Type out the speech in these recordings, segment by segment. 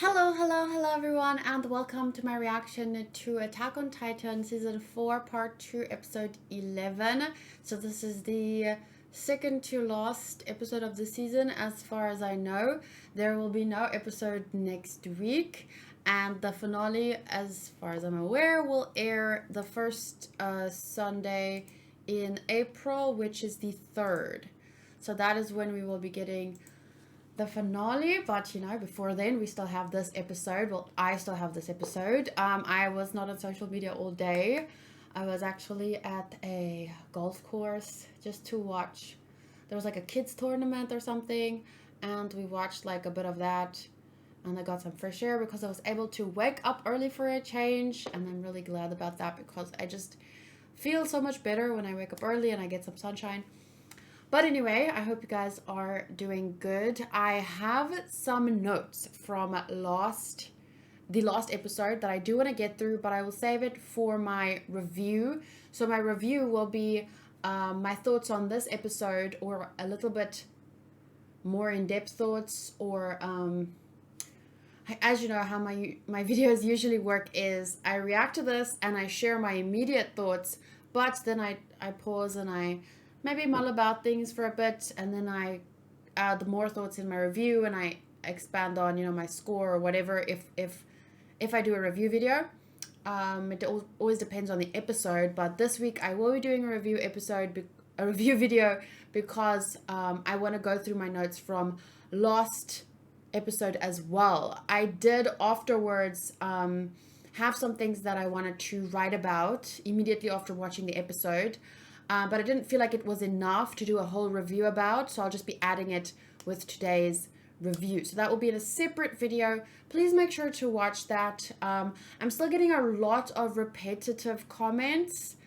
Hello everyone, and welcome to my reaction to Attack on Titan Season 4, Part 2, Episode 11. So this is the second to last episode of the season as far as I know. There will be no episode next week, and the finale, as far as I'm aware, will air the first Sunday in April, which is the 3rd. So that is when we will be getting the finale, but before then we still have this episode. Well, I still have this episode. I was not on social media all day. I was actually at a golf course just to watch. There was like a kids tournament or something, and we watched like a bit of that, and I got some fresh air because I was able to wake up early for a change, and I'm really glad about that because I just feel so much better when I wake up early and I get some sunshine. But anyway, I hope you guys are doing good. I have some notes from the last episode that I do want to get through, but I will save it for my review. So my review will be my thoughts on this episode, or a little bit more in-depth thoughts, or as you know how my videos usually work is I react to this and I share my immediate thoughts, but then I pause and I maybe mull about things for a bit, and then I add more thoughts in my review, and I expand on my score or whatever if I do a review video. It always depends on the episode, but this week I will be doing a review video because I want to go through my notes from last episode as well. I did afterwards have some things that I wanted to write about immediately after watching the episode. But I didn't feel like it was enough to do a whole review about, so I'll just be adding it with today's review. So that will be in a separate video. Please make sure to watch that. I'm still getting a lot of repetitive comments.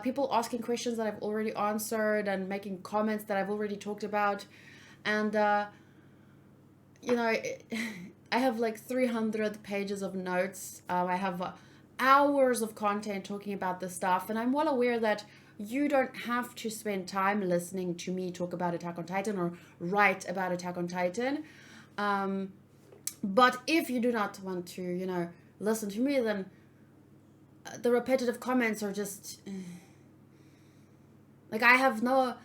People asking questions that I've already answered and making comments that I've already talked about. And, I have like 300 pages of notes. I have hours of content talking about this stuff, and I'm well aware that you don't have to spend time listening to me talk about Attack on Titan or write about Attack on Titan. But if you do not want to, listen to me, then the repetitive comments are just... like, I have no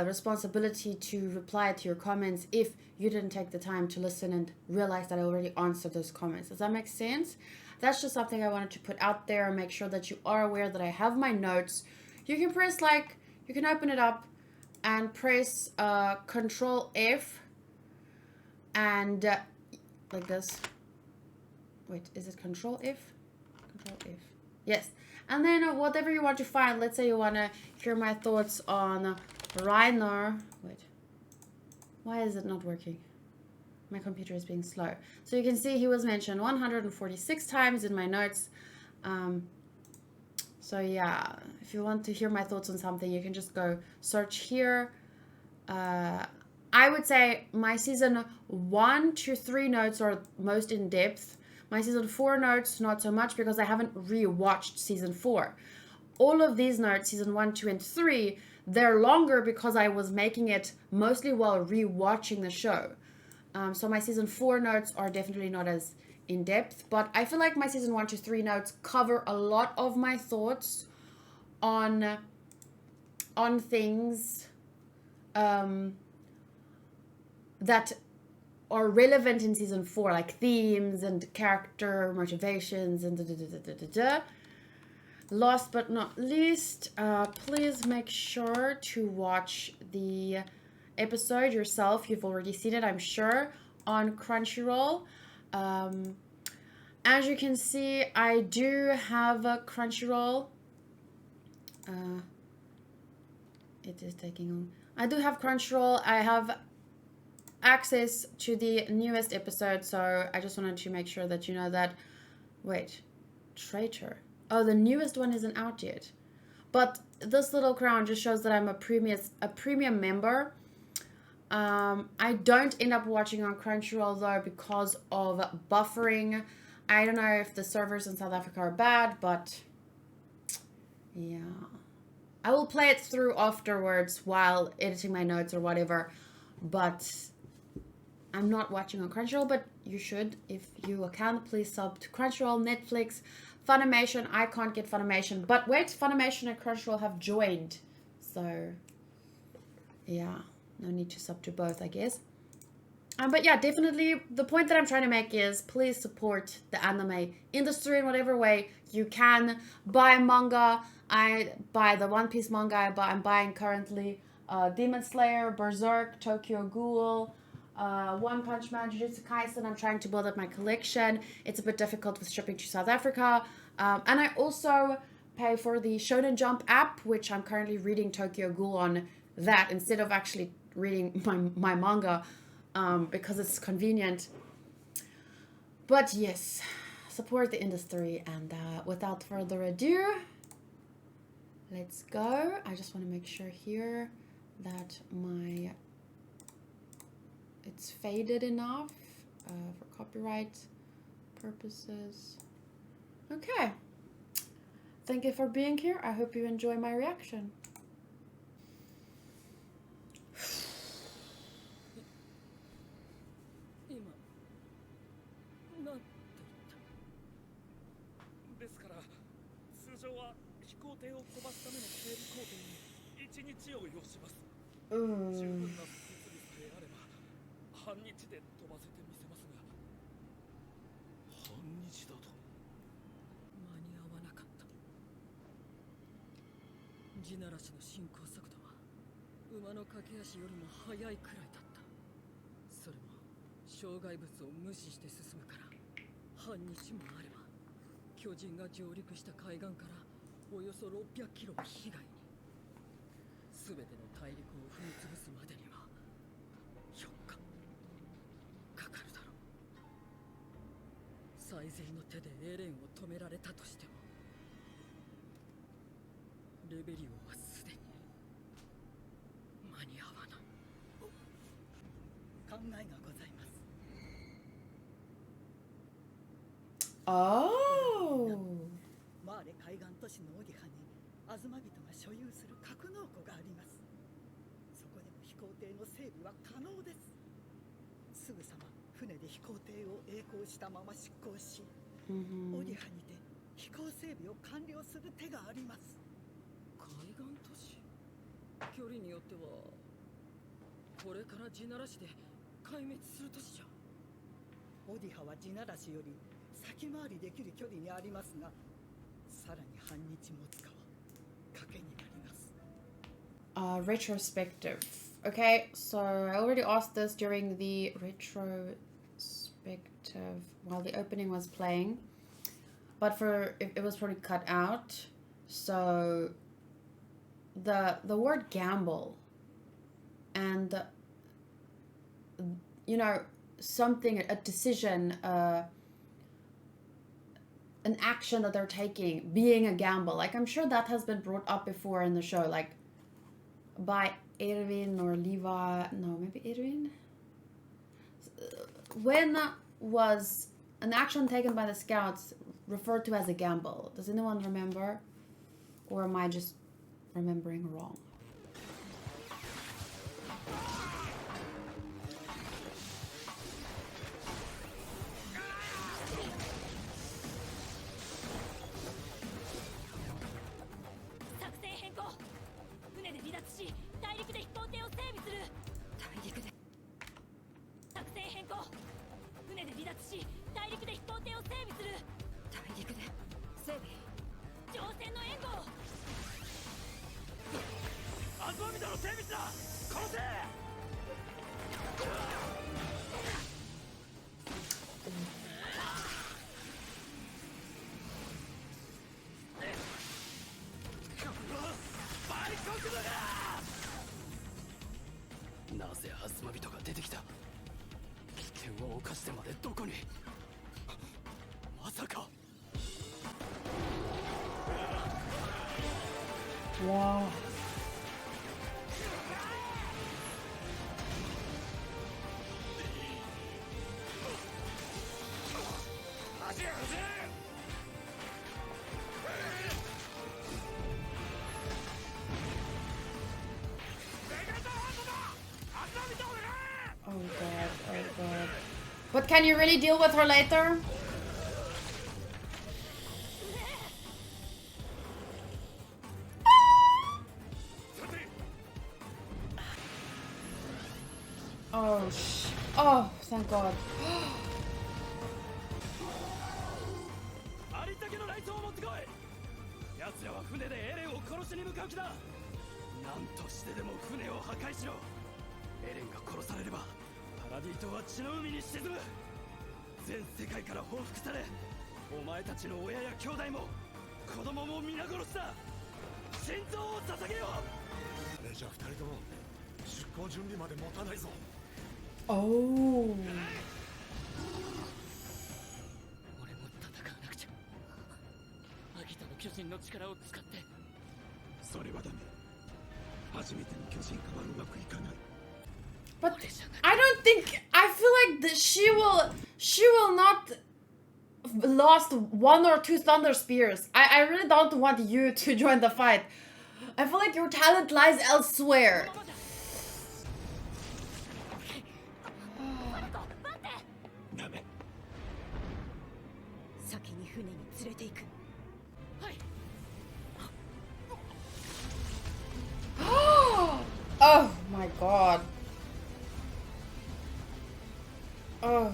responsibility to reply to your comments if you didn't take the time to listen and realize that I already answered those comments. Does that make sense? That's just something I wanted to put out there and make sure that you are aware that I have my notes. You can press you can open it up and press Control F and like this. Wait, is it Control F? Control F. Yes. And then whatever you want to find. Let's say you want to hear my thoughts on Reiner. Wait. Why is it not working? My computer is being slow. So you can see he was mentioned 146 times in my notes. So yeah, if you want to hear my thoughts on something, you can just go search here. I would say my season 1 to 3 notes are most in depth. My season 4 notes, not so much, because I haven't rewatched season 4. All of these notes, season 1, 2, and 3, they're longer because I was making it mostly while rewatching the show. So my season 4 notes are definitely not as in depth, but I feel like my season 1 to 3 notes cover a lot of my thoughts on things that are relevant in season 4, like themes and character motivations and Last but not least, please make sure to watch the episode yourself. You've already seen it, I'm sure, on Crunchyroll. As you can see, I do have a Crunchyroll. It is taking on. I do have Crunchyroll. I have access to the newest episode, so I just wanted to make sure that you know that. Wait, Traitor. Oh, the newest one isn't out yet. But this little crown just shows that I'm a premium member. I don't end up watching on Crunchyroll though because of buffering. I don't know if the servers in South Africa are bad, but yeah. I will play it through afterwards while editing my notes or whatever, but I'm not watching on Crunchyroll, but you should. If you can, please sub to Crunchyroll, Netflix, Funimation. I can't get Funimation. But wait, Funimation and Crunchyroll have joined. So, yeah, no need to sub to both, I guess. But yeah, definitely the point that I'm trying to make is please support the anime industry in whatever way you can. Buy manga. I buy the One Piece manga. I'm buying currently Demon Slayer, Berserk, Tokyo Ghoul, One Punch Man, Jujutsu Kaisen. I'm trying to build up my collection. It's a bit difficult with shipping to South Africa. And I also pay for the Shonen Jump app, which I'm currently reading Tokyo Ghoul on that instead of actually reading my manga. Because it's convenient. But yes, support the industry. And without further ado, let's go. I just want to make sure here that it's faded enough for copyright purposes. Okay. Thank you for being here. I hope you enjoy my reaction. Oh. マーレ海岸都市のオディハにアズマビトが所有する格納庫があります。そこでも飛行艇の整備は可能です。すぐさま船で飛行艇を曳航したまま出港し、オディハにて飛行整備を完了する手があります。海岸都市？距離によってはこれから地ならしで壊滅する都市じゃ。オディハは地ならしより先回りできる距離にありますが、さらに半日持つかは賭けになります。Retrospective. Okay, so I already asked this during the retrospective while the opening was playing, but it was probably cut out. So the word gamble and something, a decision, an action that they're taking being a gamble. Like, I'm sure that has been brought up before in the show, like by Erwin or Levi. No, maybe Erwin. When was an action taken by the scouts referred to as a gamble? Does anyone remember? Or am I just remembering wrong? Wow. Oh god. But can you really deal with her later? Oh, thank God. Oh. But I don't think, I feel like she will not lost 1 or 2 Thunder Spears. I really don't want you to join the fight. I feel like your talent lies elsewhere. Oh my God. Oh.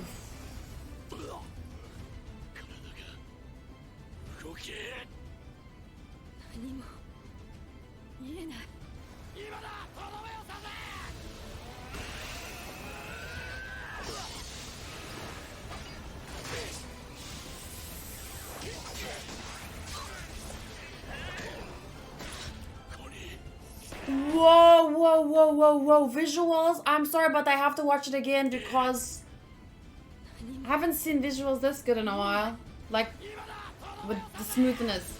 Whoa, visuals. I'm sorry, but I have to watch it again because I haven't seen visuals this good in a while. Like, with the smoothness.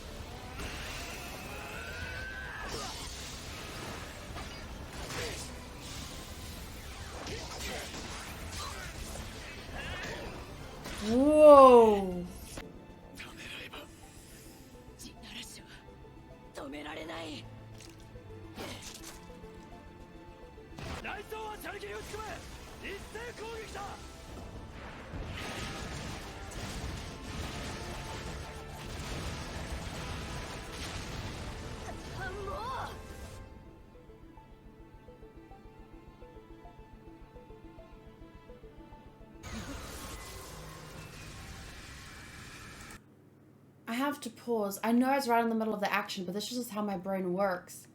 Whoa. I have to pause. I know it's right in the middle of the action, but this is just how my brain works.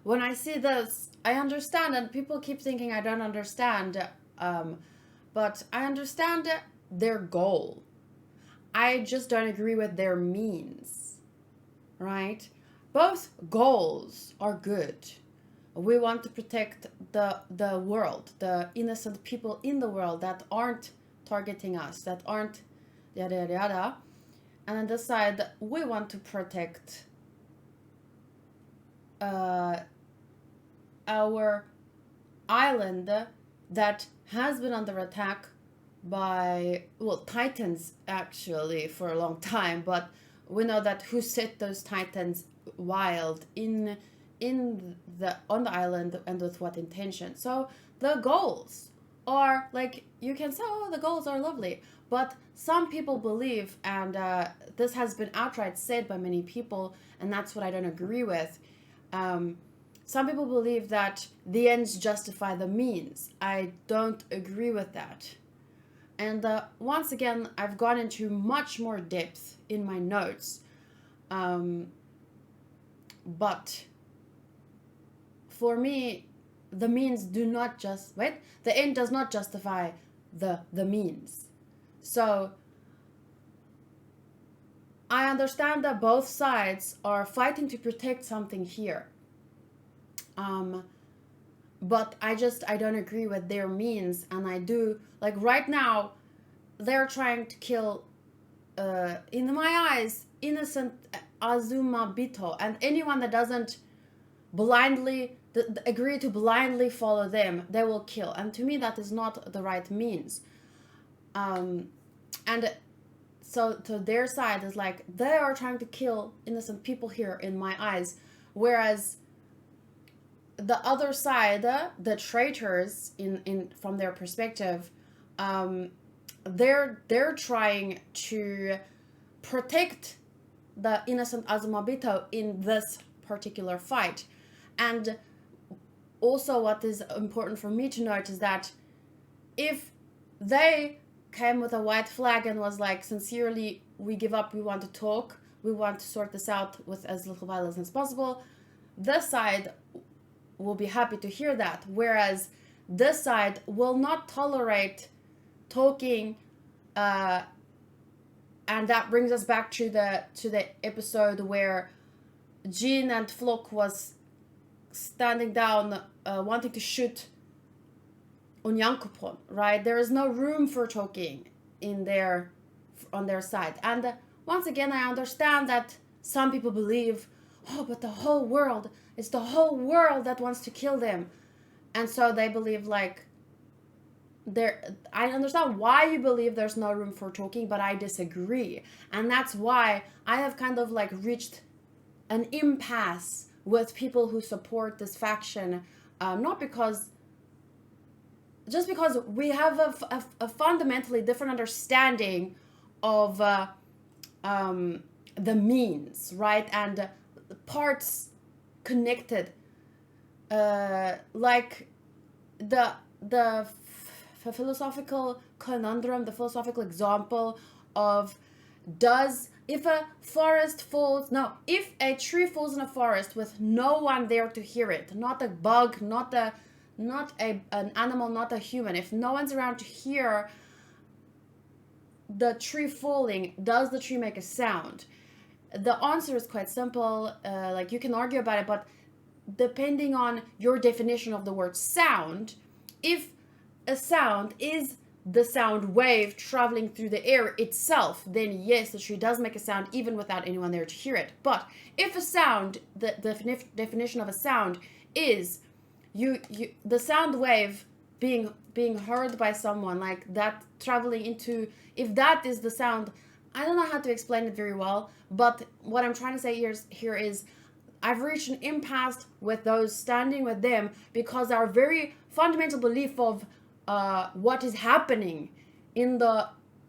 When I see this, I understand, and people keep thinking I don't understand, but I understand their goal. I just don't agree with their means, right? Both goals are good. We want to protect the world, the innocent people in the world that aren't targeting us, that aren't yada yada yada. And on this side, we want to protect our island that has been under attack by, well, titans actually for a long time, but we know that who set those titans wild on the island and with what intention. So the goals are like, you can say, oh, the goals are lovely, but some people believe, and this has been outright said by many people, and that's what I don't agree with. Some people believe that the ends justify the means. I don't agree with that. And once again, I've gone into much more depth in my notes. But for me, the means do not just, the end does not justify the means. So I understand that both sides are fighting to protect something here. But I don't agree with their means, and I do, like right now, they're trying to kill, in my eyes, innocent Azuma Bito, and anyone that doesn't blindly agree to blindly follow them, they will kill. And to me, that is not the right means. And so to their side is like, they are trying to kill innocent people here in my eyes, whereas the other side, the traitors in from their perspective, they're trying to protect the innocent Azumabito in this particular fight. And also what is important for me to note is that if they came with a white flag and was like, sincerely, we give up, we want to talk, we want to sort this out with as little violence as possible, this side will be happy to hear that, whereas this side will not tolerate talking, and that brings us back to the episode where Jean and Flock was standing down, wanting to shoot Onyankopon, right? There is no room for talking on their side. And once again, I understand that some people believe, oh, but the whole world, it's the whole world that wants to kill them. And so they believe like, I understand why you believe there's no room for talking, but I disagree. And that's why I have kind of like reached an impasse with people who support this faction, just because we have a fundamentally different understanding of the means, right? And parts connected, like the philosophical conundrum, the philosophical example of if a tree falls in a forest with no one there to hear it, not a bug, not an animal, not a human, if no one's around to hear the tree falling, does the tree make a sound? The answer is quite simple. Like you can argue about it, but depending on your definition of the word sound, if a sound is the sound wave traveling through the air itself, then yes, the tree does make a sound even without anyone there to hear it. But if a sound, the definition of a sound is the sound wave being heard by someone, like that traveling into, if that is the sound, I don't know how to explain it very well, but what I'm trying to say here is I've reached an impasse with those standing with them because our very fundamental belief of what is happening in the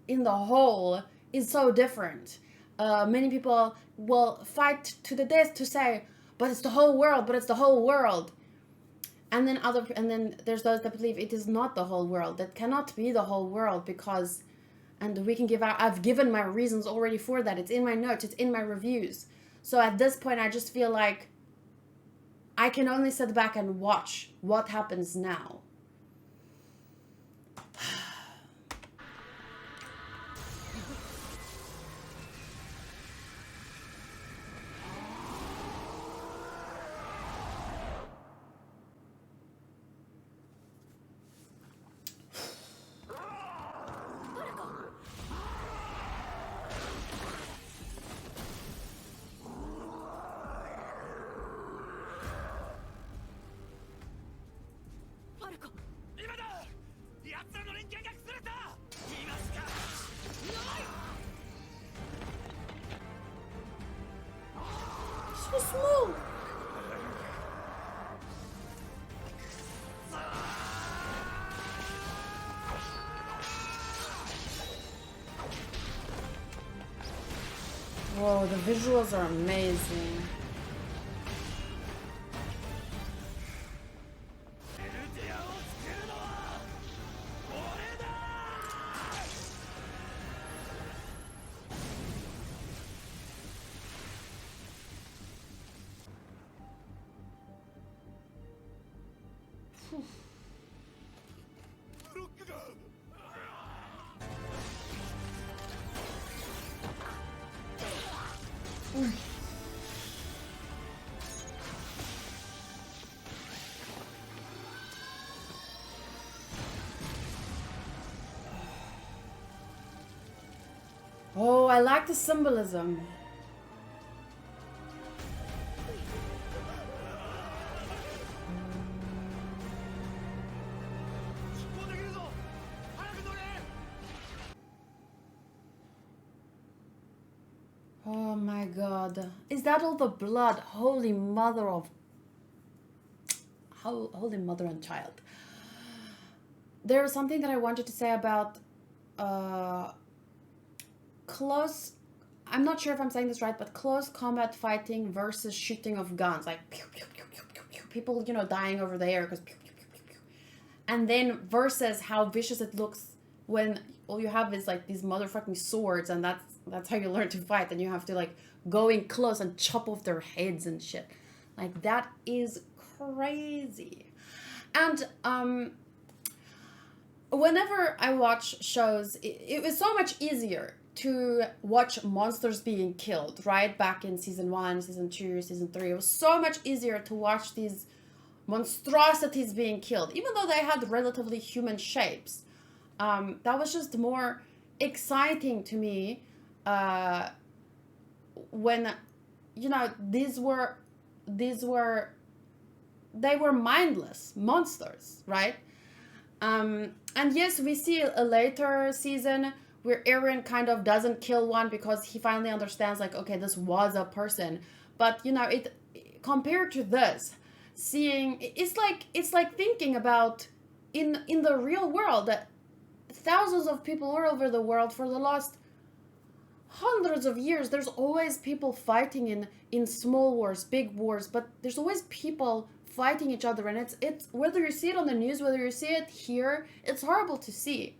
whole is so different. Many people will fight to the death to say, but it's the whole world, and then there's those that believe it is not the whole world. That cannot be the whole world because, and I've given my reasons already for that. It's in my notes, it's in my reviews. So at this point, I just feel like I can only sit back and watch what happens now. So small. Whoa, the visuals are amazing. Oh, I like the symbolism. Oh my god. Is that all the blood? Holy mother and child. There is something that I wanted to say about close, I'm not sure if I'm saying this right, but close combat fighting versus shooting of guns, like pew, pew, pew, pew, pew, pew, people, you know, dying over there because pew, pew, pew, pew, pew. And then versus how vicious it looks when all you have is like these motherfucking swords, and that's how you learn to fight, and you have to like go in close and chop off their heads and shit. Like, that is crazy. And whenever I watch shows, it was so much easier to watch monsters being killed, right? Back in season 1, season 2, season 3. It was so much easier to watch these monstrosities being killed, even though they had relatively human shapes. That was just more exciting to me when, you know, they were mindless monsters, right? And yes, we see a later season where Eren kind of doesn't kill one because he finally understands, like, okay, this was a person. But, you know, it compared to this, seeing, it's like thinking about in the real world that thousands of people all over the world for the last hundreds of years, there's always people fighting in small wars, big wars, but there's always people fighting each other, and it's whether you see it on the news, whether you see it here, it's horrible to see.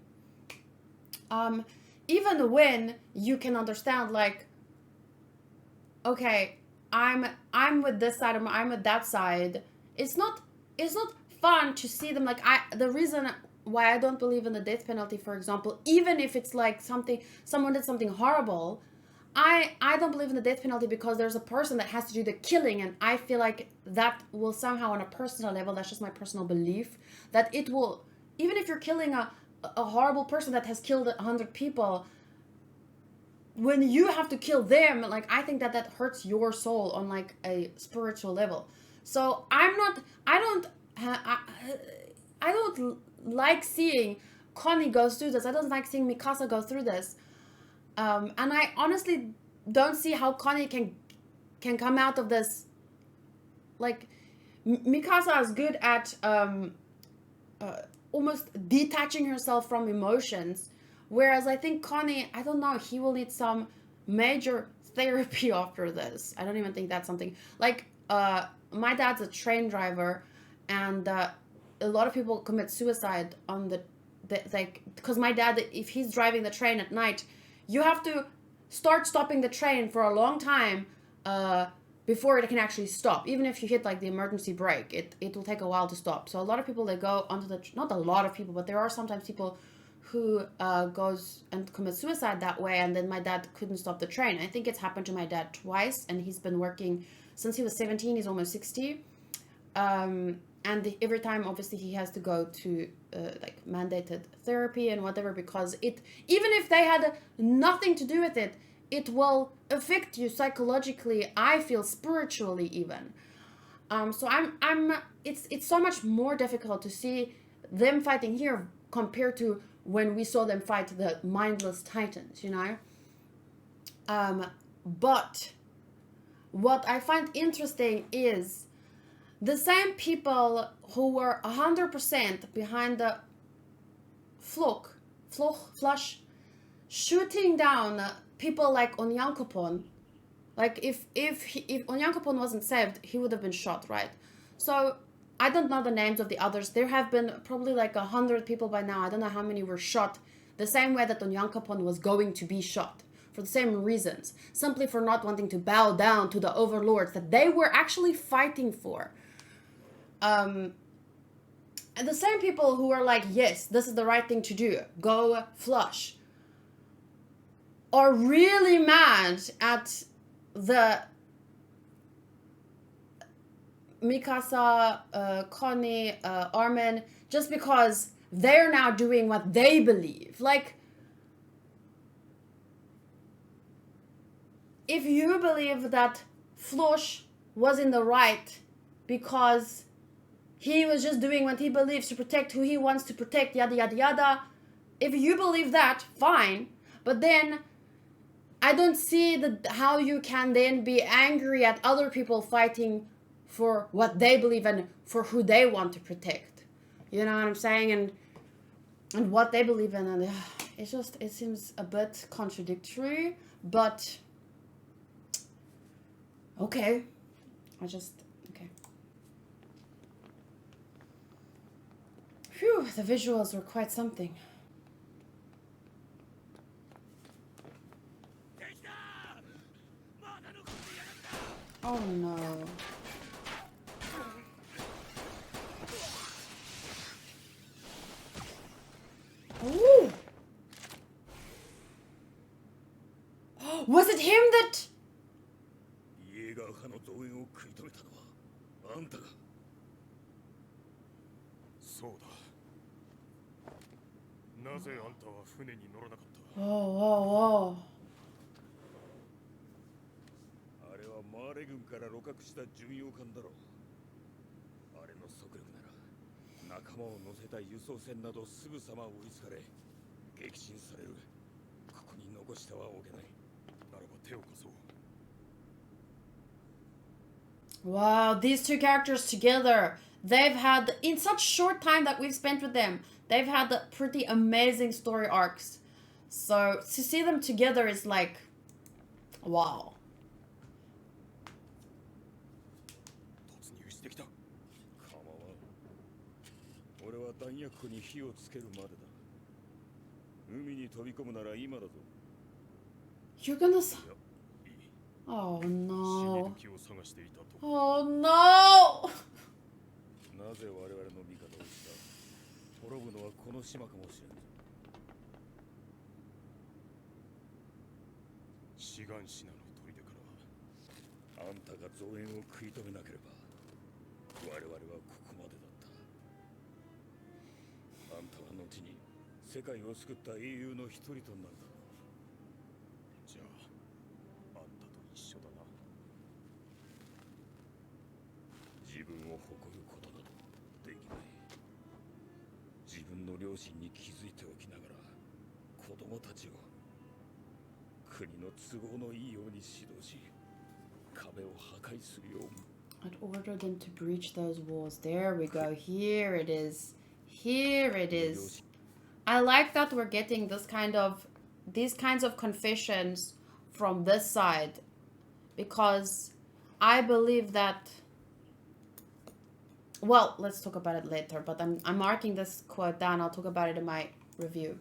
Even when you can understand, like, okay, I'm with this side, I'm with that side. It's not fun to see them, like, the reason why I don't believe in the death penalty, for example, even if it's like someone did something horrible, I don't believe in the death penalty because there's a person that has to do the killing, and I feel like that will somehow, on a personal level, that's just my personal belief, that it will, even if you're killing a horrible person that has killed 100 people, when you have to kill them, like, I think that hurts your soul on like a spiritual level. So I don't like seeing Connie go through this. I don't like seeing Mikasa go through this. And I honestly don't see how Connie can come out of this. Like, Mikasa is good at almost detaching herself from emotions, whereas I think Connie, I don't know, he will need some major therapy after this. I don't even think that's something like, my dad's a train driver, and a lot of people commit suicide on the like, because my dad, if he's driving the train at night, you have to start stopping the train for a long time before it can actually stop. Even if you hit like the emergency brake, it will take a while to stop. So a lot of people, they go onto the, not a lot of people, but there are sometimes people who goes and commit suicide that way, and then my dad couldn't stop the train. I think it's happened to my dad twice, and he's been working since he was 17, he's almost 60. And every time, obviously, he has to go to like mandated therapy and whatever, because it, even if they had nothing to do with it, it will affect you psychologically, I feel, spiritually even. So it's so much more difficult to see them fighting here compared to when we saw them fight the mindless titans, you know? But what I find interesting is the same people who were 100% behind the flush, shooting down people like Onyankopon. Like, if Onyankopon wasn't saved, he would have been shot, right? So I don't know the names of the others. There have been probably like 100 people by now. I don't know how many were shot the same way that Onyankopon was going to be shot, for the same reasons, simply for not wanting to bow down to the overlords that they were actually fighting for. And the same people who are like, yes, this is the right thing to do, go flush, are really mad at the Mikasa, Connie, Armin, just because they're now doing what they believe. Like, if you believe that Flush was in the right because he was just doing what he believes to protect who he wants to protect, yada, yada, yada, if you believe that, fine. But then I don't see how you can then be angry at other people fighting for what they believe and for who they want to protect. You know what I'm saying? And and what they believe in, and it seems a bit contradictory, but okay. Okay. Phew, the visuals were quite something. Oh no. Ooh. Was it him that... Oh, oh, oh. Wow, these two characters together, they've had, in such short time that we've spent with them, they've had pretty amazing story arcs. So to see them together is like, wow. You're gonna... Oh no. Oh no! I'd order them to breach those walls. There we go. Here it is. Here it is. I like that we're getting these kinds of confessions from this side, because I believe that, well, let's talk about it later, but I'm marking this quote down. I'll talk about it in my review.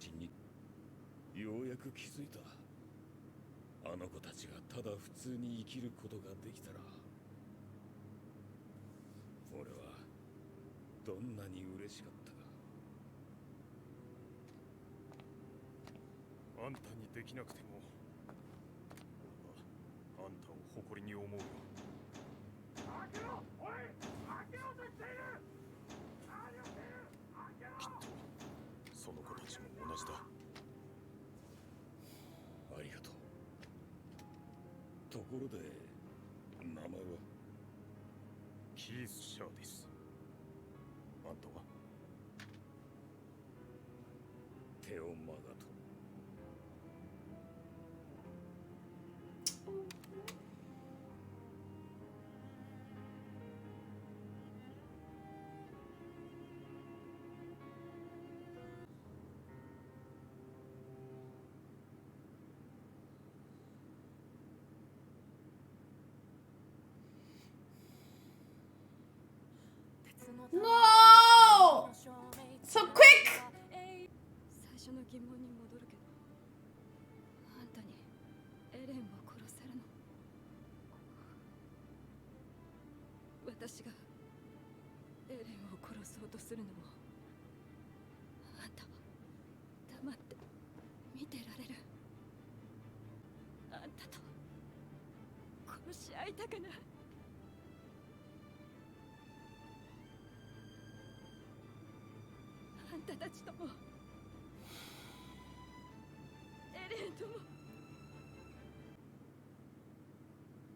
No! So quick!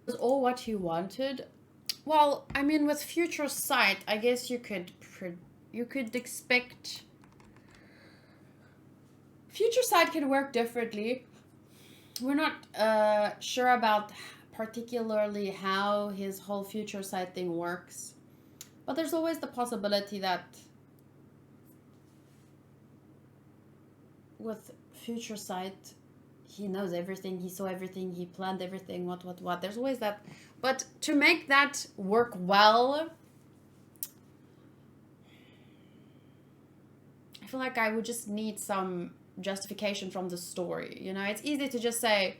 Was all what you wanted? Well, I mean, with Future Sight, I guess you could expect Future Sight can work differently. We're not sure about particularly how his whole Future Sight thing works, but there's always the possibility that with future sight, he knows everything, he saw everything, he planned everything, what. There's always that. But to make that work well, I feel like I would just need some justification from the story. You know, it's easy to just say,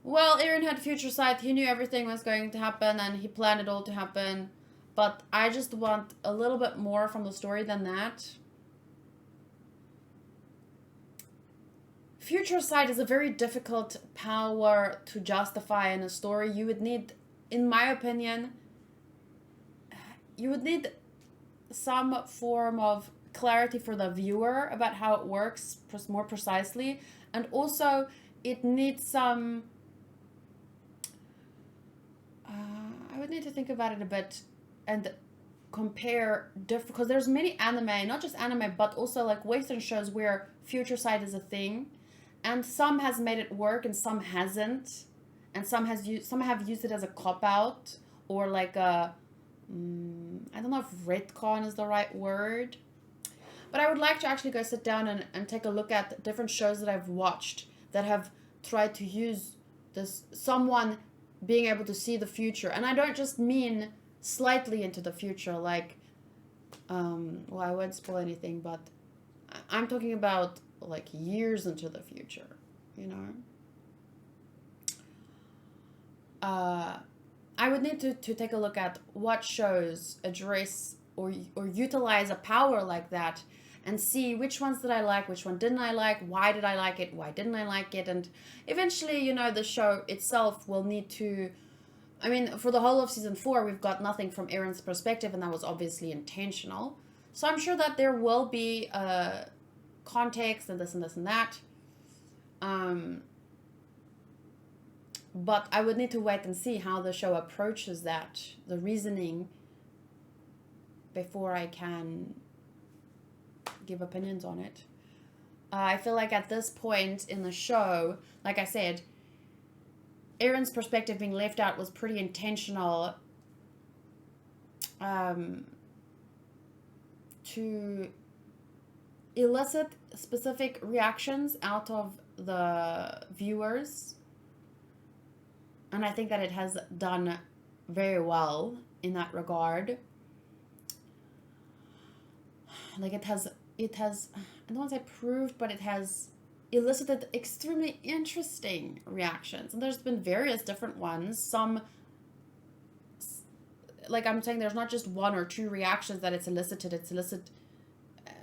well, Eren had future sight, he knew everything was going to happen and he planned it all to happen. But I just want a little bit more from the story than that. Future sight is a very difficult power to justify in a story. You would need, in my opinion, you would need some form of clarity for the viewer about how it works more precisely. And also, it needs some... I would need to think about it a bit and compare different, because there's many anime, not just anime, but also like Western shows where future sight is a thing, and some has made it work and some hasn't, and some have used it as a cop out or like a I don't know if retcon is the right word, but I would like to actually go sit down and take a look at different shows that I've watched that have tried to use this, someone being able to see the future. And I don't just mean slightly into the future, like, well, I won't spoil anything, but I'm talking about like years into the future, you know? I would need to take a look at what shows address or utilize a power like that and see which ones did I like, which one didn't I like, why did I like it, why didn't I like it, and eventually, you know, the show itself will need to, I mean, for the whole of season 4, we've got nothing from Eren's perspective, and that was obviously intentional. So I'm sure that there will be context and this and this and that. But I would need to wait and see how the show approaches that, the reasoning, before I can give opinions on it. I feel like at this point in the show, like I said, Eren's perspective being left out was pretty intentional, to elicit specific reactions out of the viewers. And I think that it has done very well in that regard. Like it has, I don't want to say proved, but it has elicited extremely interesting reactions. And there's been various different ones. Some, like I'm saying, there's not just one or two reactions that it's elicited.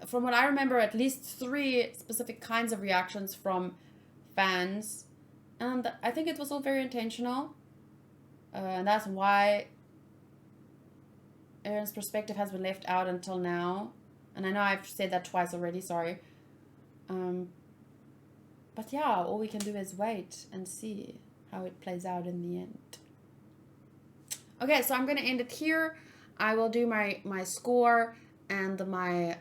From what I remember, at least 3 specific kinds of reactions from fans. And I think it was all very intentional. And that's why Eren's perspective has been left out until now. And I know I've said that twice already, sorry. But yeah, all we can do is wait and see how it plays out in the end. Okay, so I'm going to end it here. I will do my score and my...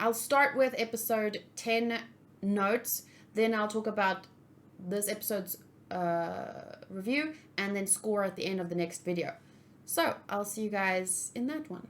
I'll start with episode 10 notes. Then I'll talk about this episode's review and then score at the end of the next video. So I'll see you guys in that one.